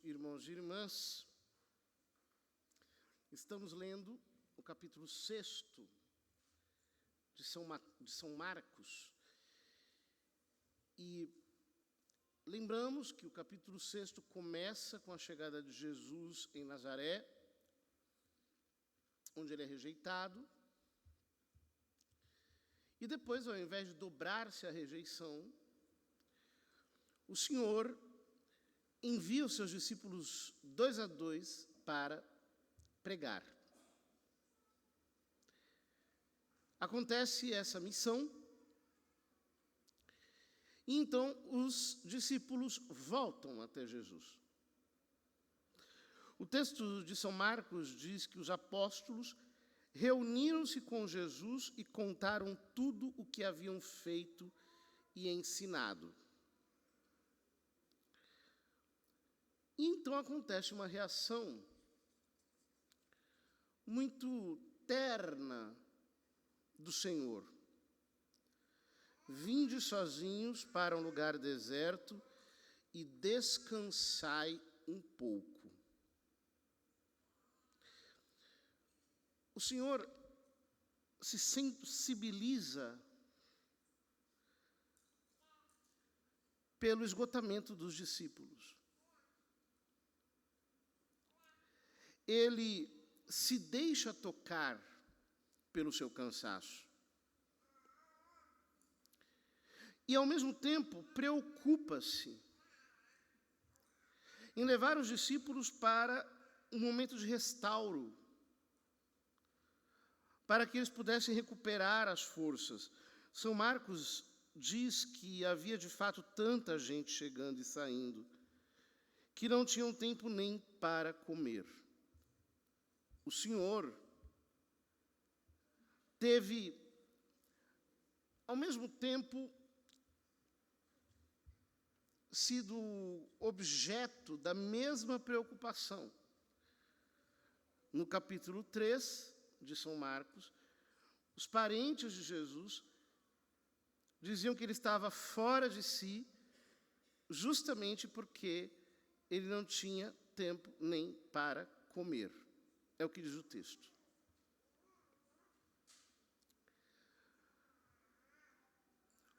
irmãos e irmãs, estamos lendo o capítulo 6 de São Marcos. E lembramos que o capítulo 6 começa com a chegada de Jesus em Nazaré, onde ele é rejeitado. E depois, ao invés de dobrar-se à rejeição, o Senhor envia os seus discípulos 2 a 2 para pregar. Acontece essa missão, e então os discípulos voltam até Jesus. O texto de São Marcos diz que os apóstolos reuniram-se com Jesus e contaram tudo o que haviam feito e ensinado. E então acontece uma reação muito terna do Senhor. Vinde sozinhos para um lugar deserto e descansai um pouco. O Senhor se sensibiliza pelo esgotamento dos discípulos. Ele se deixa tocar pelo seu cansaço. E, ao mesmo tempo, preocupa-se em levar os discípulos para um momento de restauro, para que eles pudessem recuperar as forças. São Marcos diz que havia, de fato, tanta gente chegando e saindo, que não tinham tempo nem para comer. O Senhor teve, ao mesmo tempo, sido objeto da mesma preocupação. No capítulo 3 de São Marcos, os parentes de Jesus diziam que ele estava fora de si, justamente porque ele não tinha tempo nem para comer. É o que diz o texto.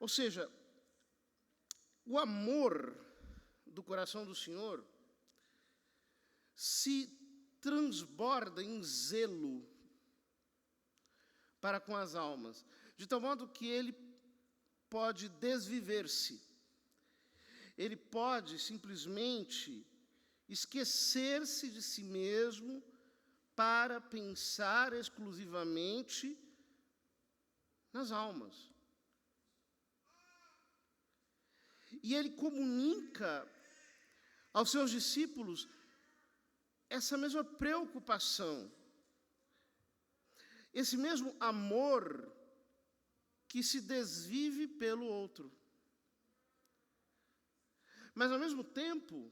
Ou seja, o amor do coração do Senhor se transborda em zelo para com as almas, de tal modo que ele pode desviver-se. Ele pode simplesmente esquecer-se de si mesmo para pensar exclusivamente nas almas. E ele comunica aos seus discípulos essa mesma preocupação, esse mesmo amor que se desvive pelo outro. Mas, ao mesmo tempo,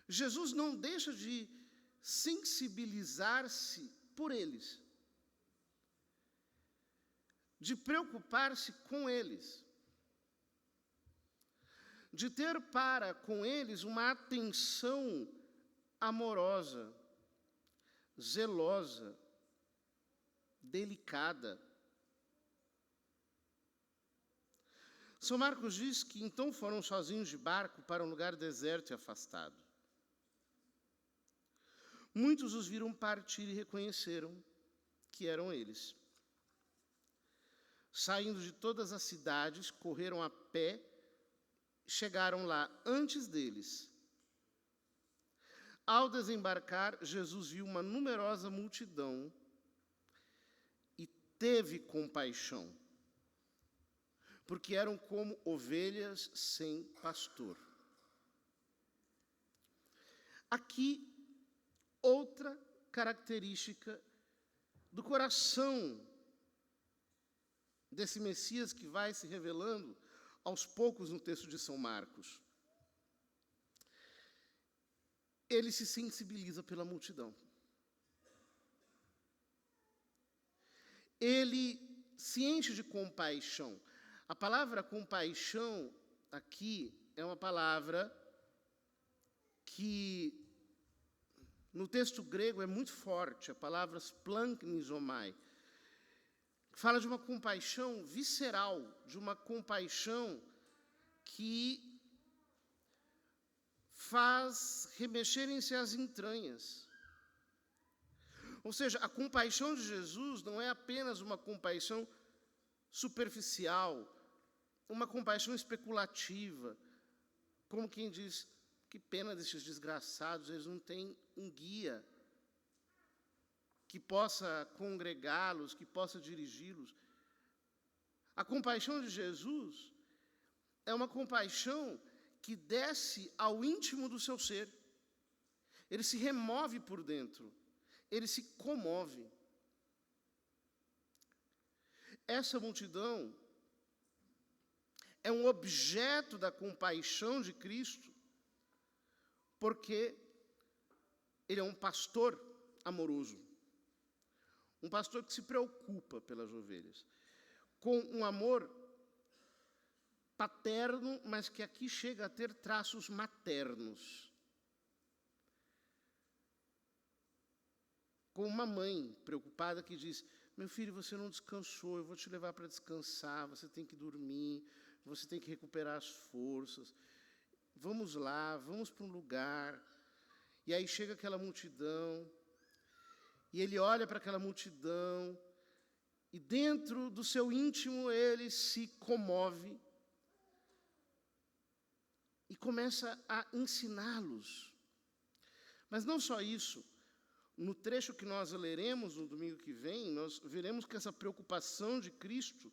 Jesus não deixa de sensibilizar-se por eles, de preocupar-se com eles, de ter para com eles uma atenção amorosa, zelosa, delicada. São Marcos diz que então foram sozinhos de barco para um lugar deserto e afastado. Muitos os viram partir e reconheceram que eram eles. Saindo de todas as cidades, correram a pé, chegaram lá antes deles. Ao desembarcar, Jesus viu uma numerosa multidão e teve compaixão, porque eram como ovelhas sem pastor. Aqui, outra característica do coração desse Messias que vai se revelando aos poucos no texto de São Marcos. Ele se sensibiliza pela multidão. Ele se enche de compaixão. A palavra compaixão aqui é uma palavra que no texto grego é muito forte, a palavra splanchnizomai, que fala de uma compaixão visceral, de uma compaixão que faz remexerem-se as entranhas. Ou seja, a compaixão de Jesus não é apenas uma compaixão superficial, uma compaixão especulativa, como quem diz, que pena desses desgraçados, eles não têm um guia que possa congregá-los, que possa dirigi-los. A compaixão de Jesus é uma compaixão que desce ao íntimo do seu ser. Ele se remove por dentro, ele se comove. Essa multidão é um objeto da compaixão de Cristo, porque ele é um pastor amoroso. Um pastor que se preocupa pelas ovelhas, com um amor paterno, mas que aqui chega a ter traços maternos. Com uma mãe preocupada que diz, meu filho, você não descansou, eu vou te levar para descansar, você tem que dormir, você tem que recuperar as forças. Vamos lá, vamos para um lugar. E aí chega aquela multidão, e ele olha para aquela multidão, e dentro do seu íntimo ele se comove, e começa a ensiná-los. Mas não só isso. No trecho que nós leremos no domingo que vem, nós veremos que essa preocupação de Cristo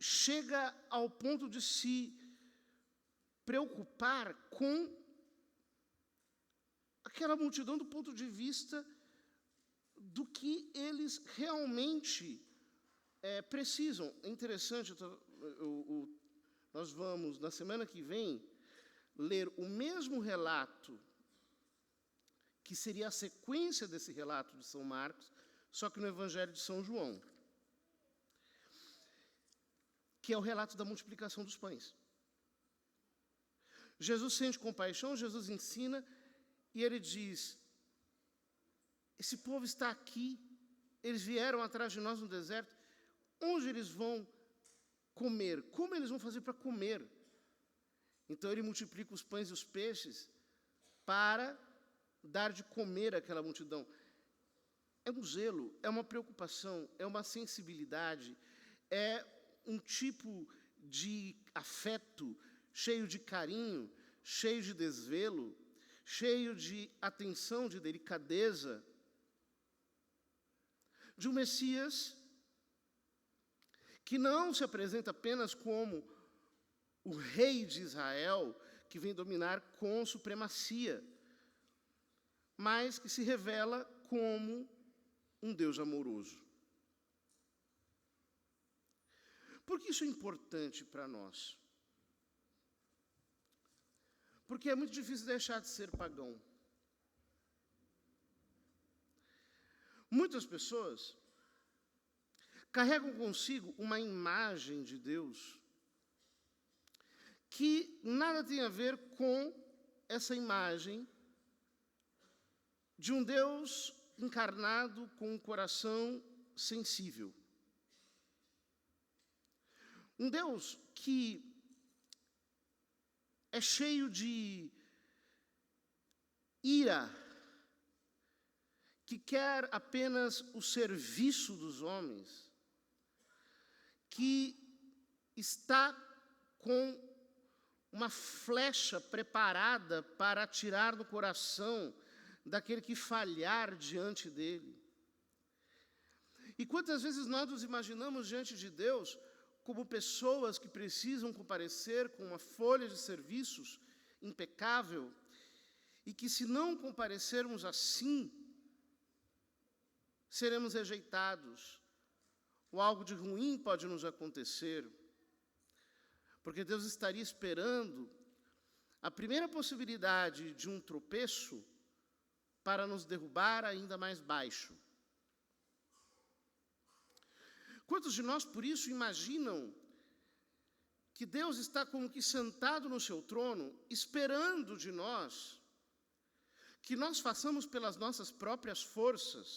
chega ao ponto de se preocupar com aquela multidão do ponto de vista do que eles realmente precisam. É interessante, nós vamos, na semana que vem, ler o mesmo relato, que seria a sequência desse relato de São Marcos, só que no Evangelho de São João, que é o relato da multiplicação dos pães. Jesus sente compaixão, Jesus ensina, e ele diz, esse povo está aqui, eles vieram atrás de nós no deserto, onde eles vão comer? Como eles vão fazer para comer? Então ele multiplica os pães e os peixes para dar de comer àquela multidão. É um zelo, é uma preocupação, é uma sensibilidade, é um tipo de afeto cheio de carinho, cheio de desvelo, cheio de atenção, de delicadeza, de um Messias que não se apresenta apenas como o rei de Israel, que vem dominar com supremacia, mas que se revela como um Deus amoroso. Por que isso é importante para nós? Porque é muito difícil deixar de ser pagão. Muitas pessoas carregam consigo uma imagem de Deus que nada tem a ver com essa imagem de um Deus encarnado com um coração sensível. Um Deus que é cheio de ira, que quer apenas o serviço dos homens, que está com uma flecha preparada para atirar no coração daquele que falhar diante dele. E quantas vezes nós nos imaginamos diante de Deus como pessoas que precisam comparecer com uma folha de serviços impecável, e que se não comparecermos assim, seremos rejeitados, ou algo de ruim pode nos acontecer, porque Deus estaria esperando a primeira possibilidade de um tropeço para nos derrubar ainda mais baixo. Quantos de nós, por isso, imaginam que Deus está como que sentado no seu trono, esperando de nós que nós façamos pelas nossas próprias forças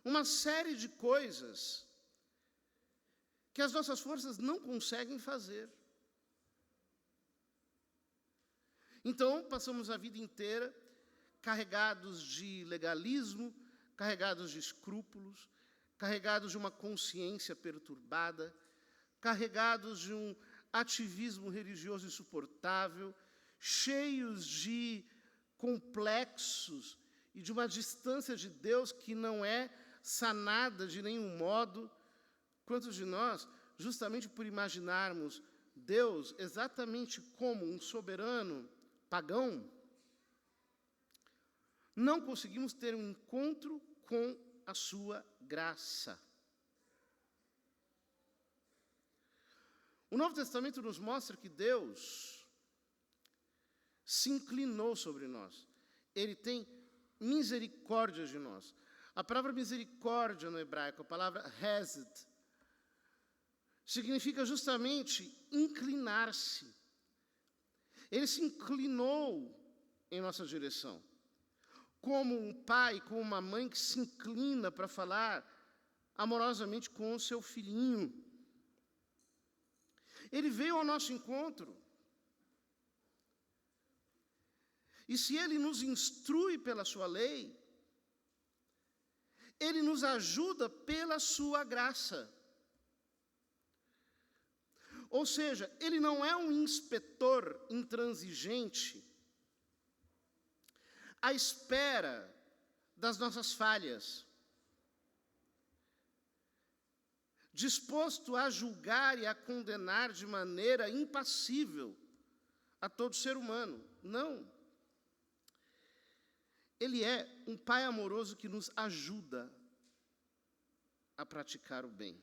uma série de coisas que as nossas forças não conseguem fazer. Então, passamos a vida inteira carregados de legalismo, carregados de escrúpulos, carregados de uma consciência perturbada, carregados de um ativismo religioso insuportável, cheios de complexos e de uma distância de Deus que não é sanada de nenhum modo. Quantos de nós, justamente por imaginarmos Deus exatamente como um soberano pagão, não conseguimos ter um encontro com a sua graça? O Novo Testamento nos mostra que Deus se inclinou sobre nós. Ele tem misericórdia de nós. A palavra misericórdia no hebraico, a palavra hesed, significa justamente inclinar-se. Ele se inclinou em nossa direção. Como um pai, como uma mãe que se inclina para falar amorosamente com o seu filhinho. Ele veio ao nosso encontro. E se Ele nos instrui pela sua lei, Ele nos ajuda pela sua graça. Ou seja, Ele não é um inspetor intransigente à espera das nossas falhas, disposto a julgar e a condenar de maneira impassível a todo ser humano. Não. Ele é um pai amoroso que nos ajuda a praticar o bem.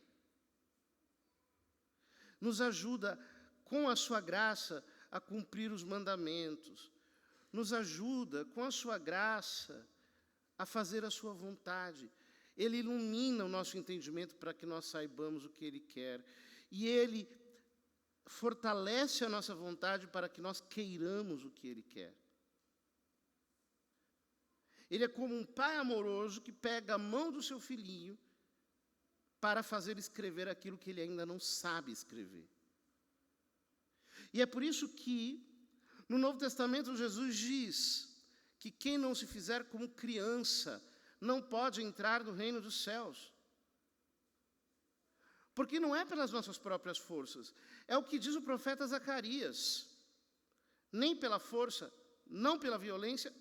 Nos ajuda, com a sua graça, a cumprir os mandamentos. Nos ajuda, com a sua graça, a fazer a sua vontade. Ele ilumina o nosso entendimento para que nós saibamos o que Ele quer. E Ele fortalece a nossa vontade para que nós queiramos o que Ele quer. Ele é como um pai amoroso que pega a mão do seu filhinho para fazer escrever aquilo que ele ainda não sabe escrever. E é por isso que, no Novo Testamento, Jesus diz que quem não se fizer como criança não pode entrar no reino dos céus. Porque não é pelas nossas próprias forças. É o que diz o profeta Zacarias. Nem pela força, não pela violência,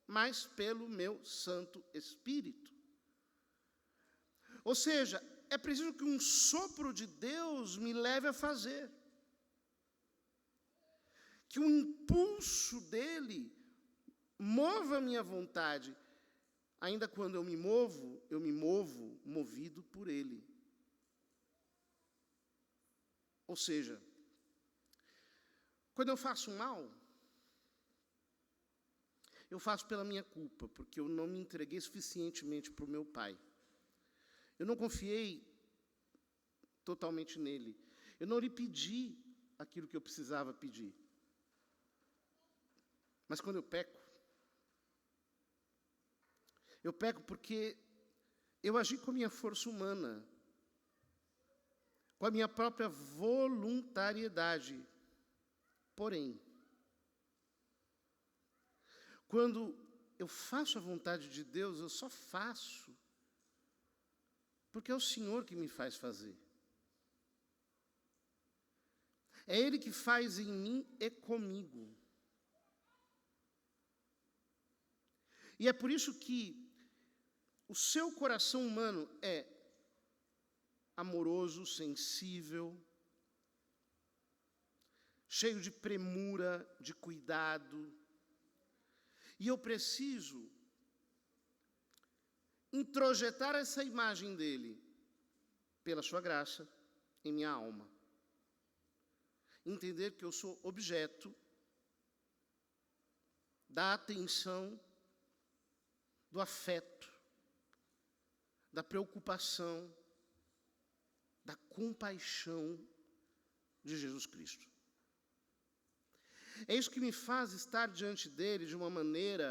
mas pelo meu Santo Espírito. Ou seja, é preciso que um sopro de Deus me leve a fazer. Que um impulso dele mova a minha vontade. Ainda quando eu me movo movido por ele. Ou seja, quando eu faço mal, eu faço pela minha culpa, porque eu não me entreguei suficientemente para o meu pai. Eu não confiei totalmente nele. Eu não lhe pedi aquilo que eu precisava pedir. Mas quando eu peco porque eu agi com a minha força humana, com a minha própria voluntariedade. Porém, quando eu faço a vontade de Deus, eu só faço porque é o Senhor que me faz fazer. É Ele que faz em mim e comigo. E é por isso que o seu coração humano é amoroso, sensível, cheio de premura, de cuidado. E eu preciso introjetar essa imagem dele, pela sua graça, em minha alma. Entender que eu sou objeto da atenção, do afeto, da preocupação, da compaixão de Jesus Cristo. É isso que me faz estar diante dele de uma maneira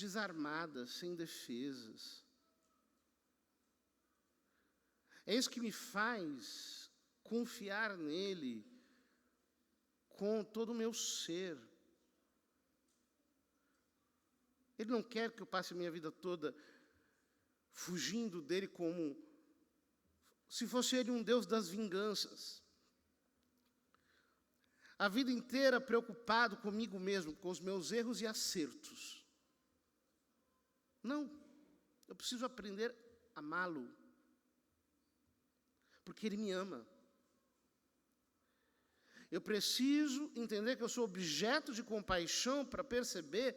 desarmada, sem defesas. É isso que me faz confiar nele com todo o meu ser. Ele não quer que eu passe a minha vida toda fugindo dele como se fosse ele um Deus das vinganças. A vida inteira preocupado comigo mesmo, com os meus erros e acertos. Não, eu preciso aprender a amá-lo, porque ele me ama. Eu preciso entender que eu sou objeto de compaixão para perceber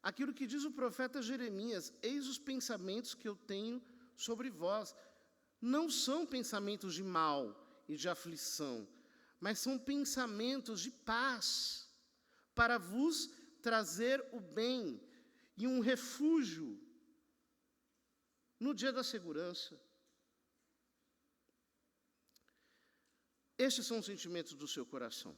aquilo que diz o profeta Jeremias: eis os pensamentos que eu tenho sobre vós. Não são pensamentos de mal e de aflição, mas são pensamentos de paz, para vos trazer o bem e um refúgio no dia da segurança. Estes são os sentimentos do seu coração.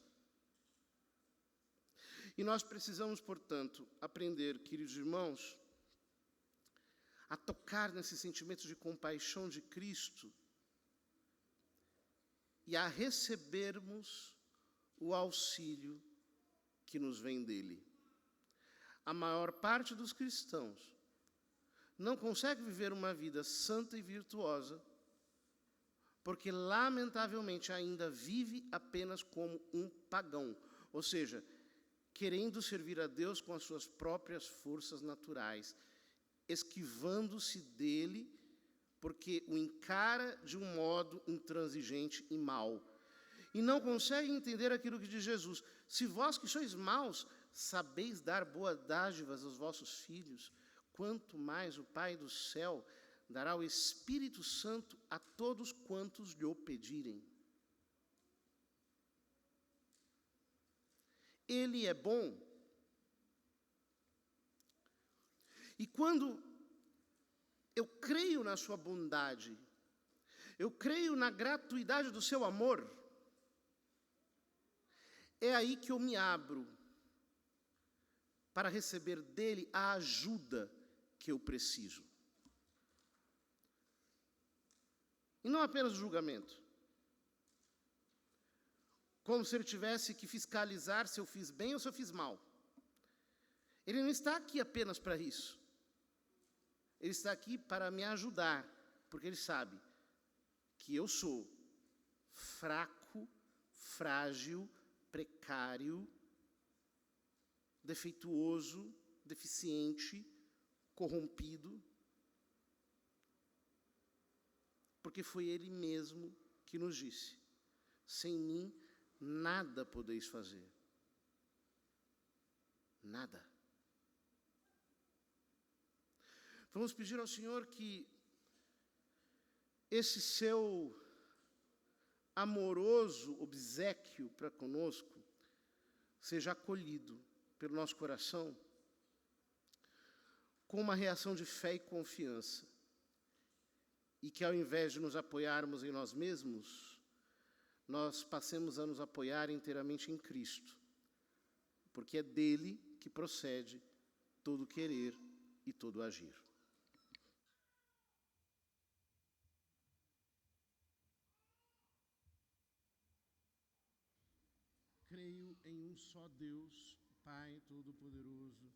E nós precisamos, portanto, aprender, queridos irmãos, a tocar nesses sentimentos de compaixão de Cristo e a recebermos o auxílio que nos vem dele. A maior parte dos cristãos não consegue viver uma vida santa e virtuosa, porque, lamentavelmente, ainda vive apenas como um pagão, ou seja, querendo servir a Deus com as suas próprias forças naturais, esquivando-se dele, porque o encara de um modo intransigente e mau. E não consegue entender aquilo que diz Jesus: se vós que sois maus, sabeis dar boas dádivas aos vossos filhos, quanto mais o Pai do céu dará o Espírito Santo a todos quantos lhe o pedirem. Ele é bom. E quando eu creio na sua bondade, eu creio na gratuidade do seu amor, é aí que eu me abro para receber dele a ajuda que eu preciso. E não apenas o julgamento. Como se ele tivesse que fiscalizar se eu fiz bem ou se eu fiz mal. Ele não está aqui apenas para isso. Ele está aqui para me ajudar, porque ele sabe que eu sou fraco, frágil, precário, defeituoso, deficiente, corrompido, porque foi ele mesmo que nos disse: sem mim nada podeis fazer. Nada. Vamos pedir ao Senhor que esse seu amoroso obséquio para conosco seja acolhido pelo nosso coração com uma reação de fé e confiança, e que ao invés de nos apoiarmos em nós mesmos, nós passemos a nos apoiar inteiramente em Cristo, porque é dele que procede todo querer e todo agir. Creio em um só Deus, Pai Todo-Poderoso,